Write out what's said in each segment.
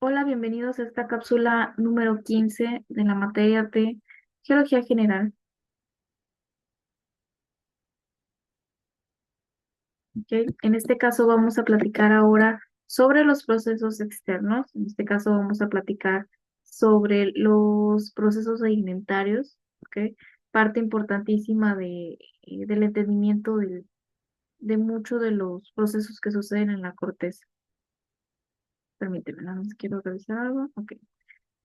Hola, bienvenidos a esta cápsula número 15 de la materia de Geología General. ¿Ok? En este caso vamos a platicar ahora sobre los procesos externos. En este caso vamos a platicar sobre los procesos sedimentarios, ¿ok? Parte importantísima del entendimiento de muchos de los procesos que suceden en la corteza. Permíteme, nada más quiero revisar algo. Ok.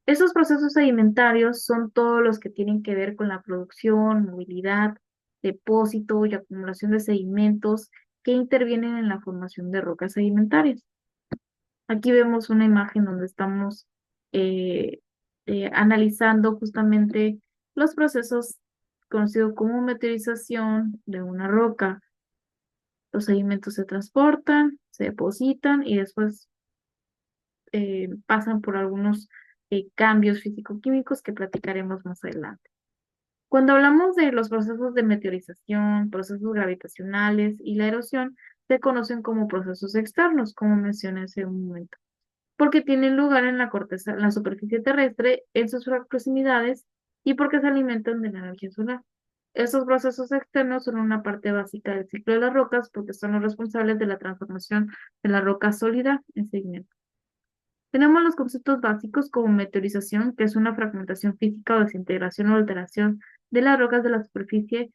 Estos procesos sedimentarios son todos los que tienen que ver con la producción, movilidad, depósito y acumulación de sedimentos que intervienen en la formación de rocas sedimentarias. Aquí vemos una imagen donde estamos eh, analizando justamente los procesos conocidos como meteorización de una roca. Los sedimentos se transportan, se depositan y después pasan por algunos cambios físico-químicos que platicaremos más adelante. Cuando hablamos de los procesos de meteorización, procesos gravitacionales y la erosión, se conocen como procesos externos, como mencioné hace un momento, porque tienen lugar en la corteza, en la superficie terrestre, en sus proximidades y porque se alimentan de la energía solar. Estos procesos externos son una parte básica del ciclo de las rocas porque son los responsables de la transformación de la roca sólida en sedimento. Tenemos los conceptos básicos como meteorización, que es una fragmentación física o desintegración o alteración de las rocas de la superficie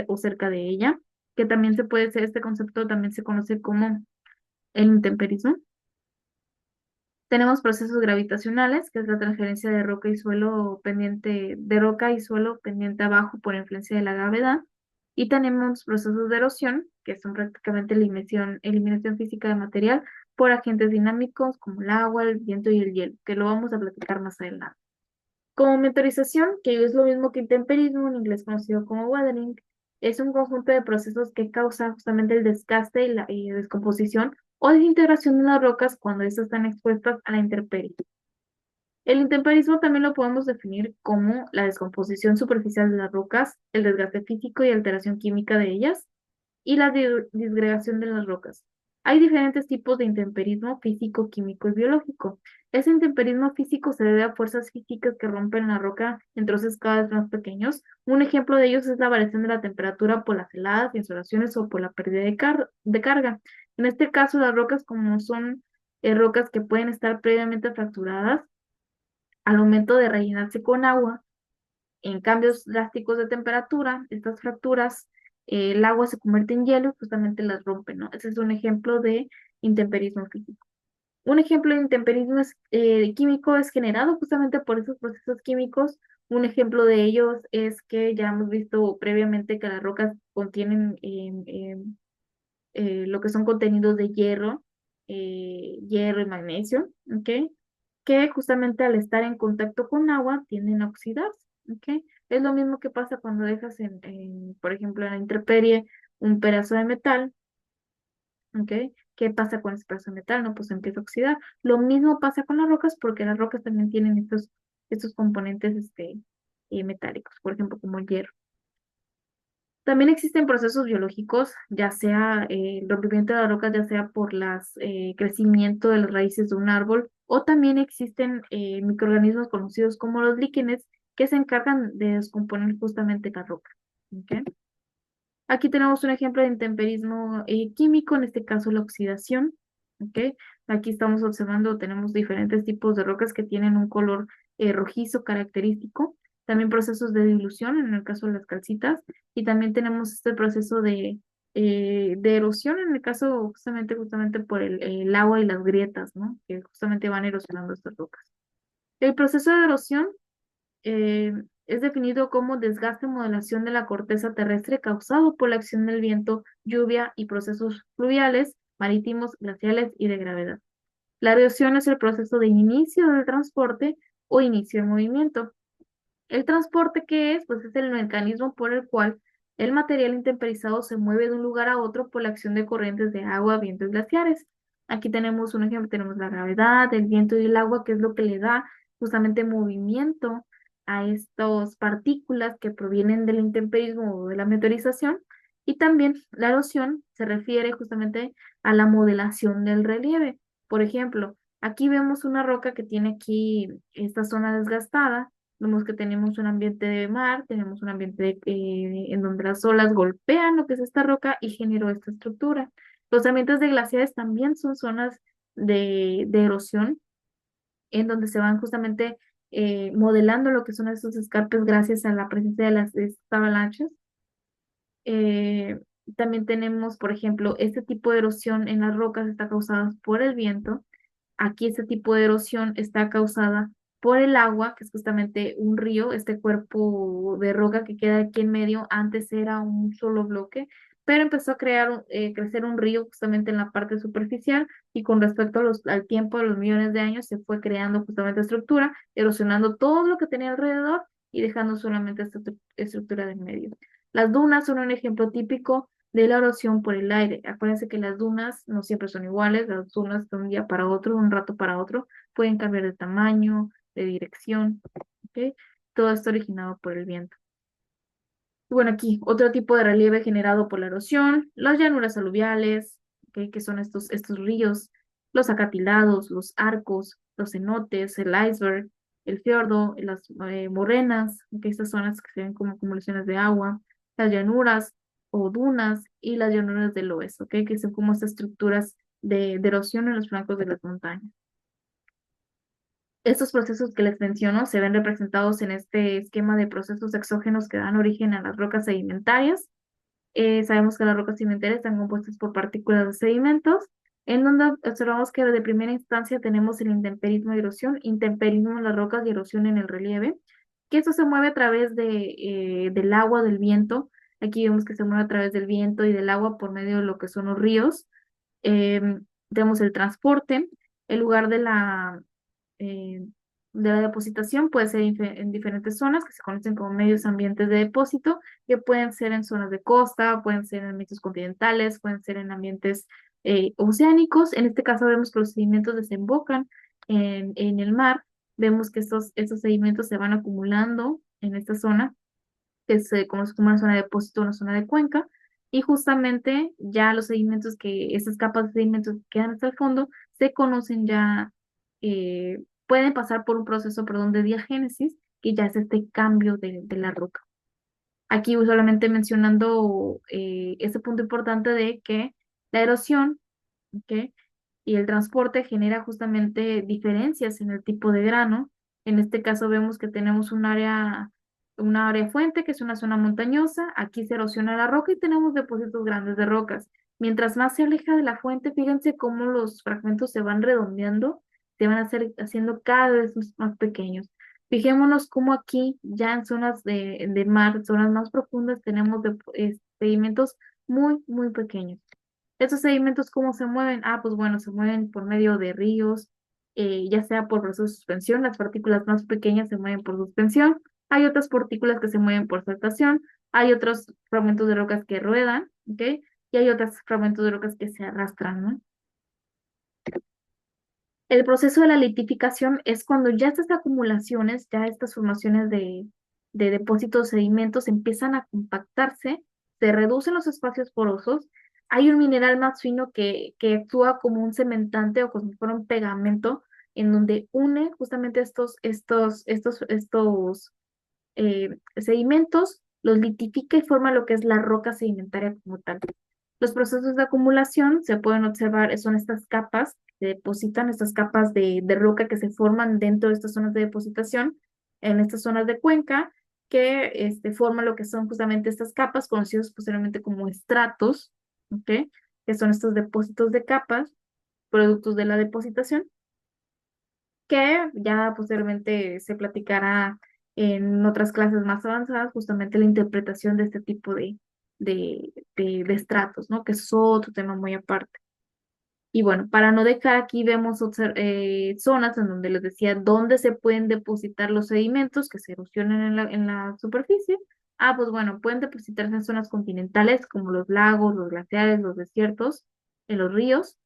o cerca de ella, que también se puede ser, este concepto también se conoce como el intemperismo. Tenemos procesos gravitacionales, que es la transferencia de roca y suelo pendiente, de roca y suelo pendiente abajo por influencia de la gravedad. Y tenemos procesos de erosión, que son prácticamente eliminación física de material por agentes dinámicos como el agua, el viento y el hielo, que lo vamos a platicar más adelante. Como meteorización, que es lo mismo que intemperismo, en inglés conocido como weathering, es un conjunto de procesos que causa justamente el desgaste y descomposición o desintegración de las rocas cuando estas están expuestas a la intemperie. El intemperismo también lo podemos definir como la descomposición superficial de las rocas, el desgaste físico y alteración química de ellas, y la disgregación de las rocas. Hay diferentes tipos de intemperismo físico, químico y biológico. Ese intemperismo físico se debe a fuerzas físicas que rompen la roca en troces cada vez más pequeños. Un ejemplo de ellos es la variación de la temperatura por las heladas, insolaciones o por la pérdida de carga. En este caso, las rocas, como son rocas que pueden estar previamente fracturadas, al momento de rellenarse con agua, en cambios drásticos de temperatura, estas fracturas, el agua se convierte en hielo y justamente las rompe, ¿no? Ese es un ejemplo de intemperismo físico. Un ejemplo de intemperismo químico es generado justamente por esos procesos químicos. Un ejemplo de ellos es que ya hemos visto previamente que las rocas contienen lo que son contenidos de hierro y magnesio, ¿ok? Que justamente al estar en contacto con agua tienden a oxidarse, ¿ok? Es lo mismo que pasa cuando dejas por ejemplo, en la intemperie un pedazo de metal, ¿ok? ¿Qué pasa con ese pedazo de metal? No, pues empieza a oxidar. Lo mismo pasa con las rocas porque las rocas también tienen estos componentes metálicos, por ejemplo, como el hierro. También existen procesos biológicos, ya sea el rompimiento de las rocas, ya sea por el crecimiento de las raíces de un árbol, o también existen microorganismos conocidos como los líquenes que se encargan de descomponer justamente la roca. ¿Ok? Aquí tenemos un ejemplo de intemperismo químico, en este caso la oxidación. ¿Ok? Aquí estamos observando, tenemos diferentes tipos de rocas que tienen un color rojizo característico. También procesos de dilución, en el caso de las calcitas. Y también tenemos este proceso de erosión, en el caso justamente por el agua y las grietas, ¿no? Que justamente van erosionando estas rocas. El proceso de erosión eh, es definido como desgaste o modelación de la corteza terrestre causado por la acción del viento, lluvia y procesos fluviales, marítimos, glaciales y de gravedad. La erosión es el proceso de inicio del transporte o inicio del movimiento. El transporte, ¿qué es? Pues es el mecanismo por el cual el material intemperizado se mueve de un lugar a otro por la acción de corrientes de agua, vientos glaciares. Aquí tenemos un ejemplo, tenemos la gravedad, el viento y el agua, que es lo que le da justamente movimiento a estas partículas que provienen del intemperismo o de la meteorización. Y también la erosión se refiere justamente a la modelación del relieve. Por ejemplo, Aquí vemos una roca que tiene aquí esta zona desgastada. Vemos que tenemos un ambiente de mar, tenemos un ambiente en donde las olas golpean lo que es esta roca y generó esta estructura. Los ambientes de glaciares también son zonas de erosión, en donde se van justamente modelando lo que son estos escarpes gracias a la presencia de estas avalanchas. Eh, También tenemos, por ejemplo, este tipo de erosión en las rocas está causada por el viento. Aquí este tipo de erosión está causada por el agua, que es justamente un río, este cuerpo de roca que queda aquí en medio, antes era un solo bloque, pero empezó a crecer un río justamente en la parte superficial y con respecto a al tiempo de los millones de años se fue creando justamente estructura, erosionando todo lo que tenía alrededor y dejando solamente esta estructura del medio. Las dunas son un ejemplo típico de la erosión por el aire. Acuérdense que las dunas no siempre son iguales, las dunas de un día para otro, de un rato para otro, pueden cambiar de tamaño, de dirección, ¿ok? Todo esto originado por el viento. Y bueno, aquí otro tipo de relieve generado por la erosión, las llanuras aluviales, ¿ok? Que son estos ríos, los acantilados, los arcos, los cenotes, el iceberg, el fiordo, las morenas, ¿ok? Estas zonas que se ven como acumulaciones de agua, las llanuras o dunas y las llanuras del oeste, ¿ok? Que son como estas estructuras de erosión en los flancos de las montañas. Estos procesos que les menciono se ven representados en este esquema de procesos exógenos que dan origen a las rocas sedimentarias. Sabemos que las rocas sedimentarias están compuestas por partículas de sedimentos, en donde observamos que de primera instancia tenemos el intemperismo y erosión, intemperismo en las rocas y erosión en el relieve, que esto se mueve a través del agua, del viento. Aquí vemos que se mueve a través del viento y del agua por medio de lo que son los ríos. Tenemos el transporte, el lugar eh, de la depositación puede ser en diferentes zonas que se conocen como medios ambientes de depósito, que pueden ser en zonas de costa, pueden ser en ambientes continentales, pueden ser en ambientes oceánicos. En este caso vemos que los sedimentos desembocan en el mar. Vemos que estos sedimentos se van acumulando en esta zona que se conoce como una zona de depósito, una zona de cuenca, y justamente ya los sedimentos esas capas de sedimentos que quedan hasta el fondo, se conocen ya, pueden pasar por un proceso, perdón, de diagénesis, que ya es este cambio de la roca. Aquí solamente mencionando este punto importante de que la erosión, ¿ok? Y el transporte genera justamente diferencias en el tipo de grano. En este caso vemos que tenemos una área fuente, que es una zona montañosa. Aquí se erosiona la roca y tenemos depósitos grandes de rocas. Mientras más se aleja de la fuente, fíjense cómo los fragmentos se van redondeando, se van haciendo cada vez más pequeños. Fijémonos cómo aquí, ya en zonas de mar, zonas más profundas, tenemos sedimentos muy, muy pequeños. ¿Estos sedimentos cómo se mueven? Ah, pues bueno, se mueven por medio de ríos, ya sea por proceso de suspensión, las partículas más pequeñas se mueven por suspensión, hay otras partículas que se mueven por saltación, hay otros fragmentos de rocas que ruedan, ¿ok? Y hay otros fragmentos de rocas que se arrastran, ¿no? El proceso de la litificación es cuando ya estas acumulaciones, ya estas formaciones de depósitos de sedimentos empiezan a compactarse, se reducen los espacios porosos, hay un mineral más fino que actúa como un cementante o como si fuera un pegamento en donde une justamente sedimentos, los litifica y forma lo que es la roca sedimentaria como tal. Los procesos de acumulación se pueden observar, son estas capas que depositan, estas capas de roca que se forman dentro de estas zonas de depositación, en estas zonas de cuenca, que forman lo que son justamente estas capas, conocidos posteriormente como estratos, ¿ok? Que son estos depósitos de capas, productos de la depositación que ya posteriormente se platicará en otras clases más avanzadas, justamente la interpretación de este tipo de estratos, ¿no? Que es otro tema muy aparte. Y bueno, para no dejar aquí vemos zonas en donde les decía dónde se pueden depositar los sedimentos que se erosionan en la superficie. Ah, pues bueno, pueden depositarse en zonas continentales como los lagos, los glaciares, los desiertos, en los ríos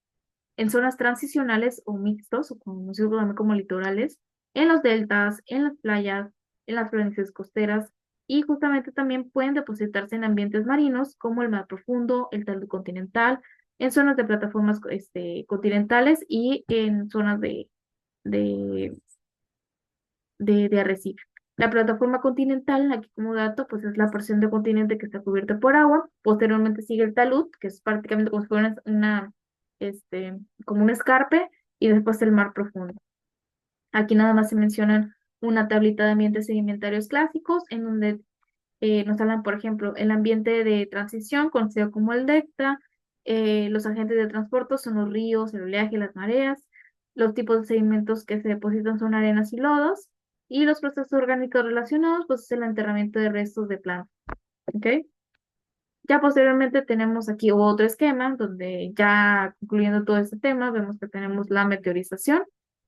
en zonas transicionales o mixtos, o conocidos también como litorales, en los deltas, en las playas, en las planicies costeras, y justamente también pueden depositarse en ambientes marinos como el mar profundo, el talud continental, en zonas de plataformas continentales y en zonas de, de arrecife. La plataforma continental, aquí como dato, pues es la porción de continente que está cubierta por agua. Posteriormente sigue el talud, que es prácticamente como si fuera como un escarpe, y después el mar profundo. Aquí nada más se mencionan una tablita de ambientes sedimentarios clásicos, en donde nos hablan, por ejemplo, el ambiente de transición, conocido como el delta, los agentes de transporte son los ríos, el oleaje, las mareas, los tipos de sedimentos que se depositan son arenas y lodos, y los procesos orgánicos relacionados, pues es el enterramiento de restos de plantas, ¿ok? Ya posteriormente tenemos aquí otro esquema, donde ya concluyendo todo este tema, vemos que tenemos la meteorización,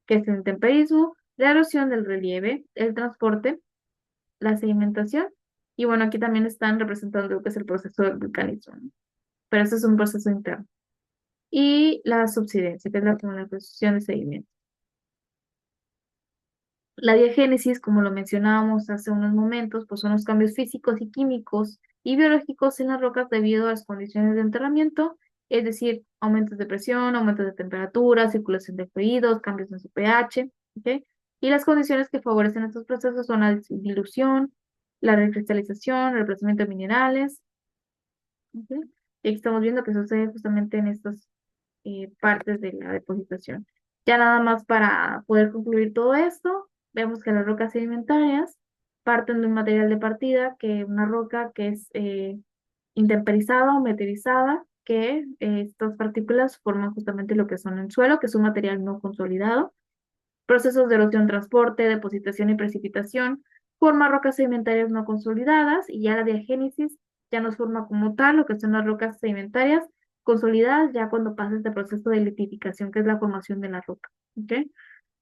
que es el intemperismo, la erosión del relieve, el transporte, la sedimentación, y bueno, aquí también están representando lo que es el proceso del vulcanismo, ¿no? Pero eso es un proceso interno. Y la subsidencia, que es la construcción de sedimentos. La diagénesis, como lo mencionábamos hace unos momentos, pues son los cambios físicos y químicos y biológicos en las rocas debido a las condiciones de enterramiento, es decir, aumentos de presión, aumentos de temperatura, circulación de fluidos, cambios en su pH, ¿ok? Y las condiciones que favorecen estos procesos son la dilución, la recristalización, el reemplazamiento de minerales, ¿ok? Y aquí estamos viendo que sucede justamente en estas partes de la depositación. Ya nada más para poder concluir todo esto, vemos que las rocas sedimentarias parten de un material de partida, que una roca que es intemperizada o meteorizada, que estas partículas forman justamente lo que son el suelo, que es un material no consolidado. Procesos de erosión, transporte, depositación y precipitación forma rocas sedimentarias no consolidadas, y ya la diagénesis ya nos forma como tal lo que son las rocas sedimentarias consolidadas ya cuando pasa este proceso de litificación, que es la formación de la roca. ¿Ok?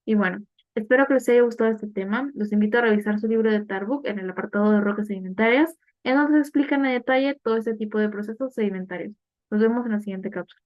Y bueno, espero que les haya gustado este tema. Los invito a revisar su libro de Tarbuk en el apartado de rocas sedimentarias, en donde se explican a detalle todo este tipo de procesos sedimentarios. Nos vemos en la siguiente cápsula.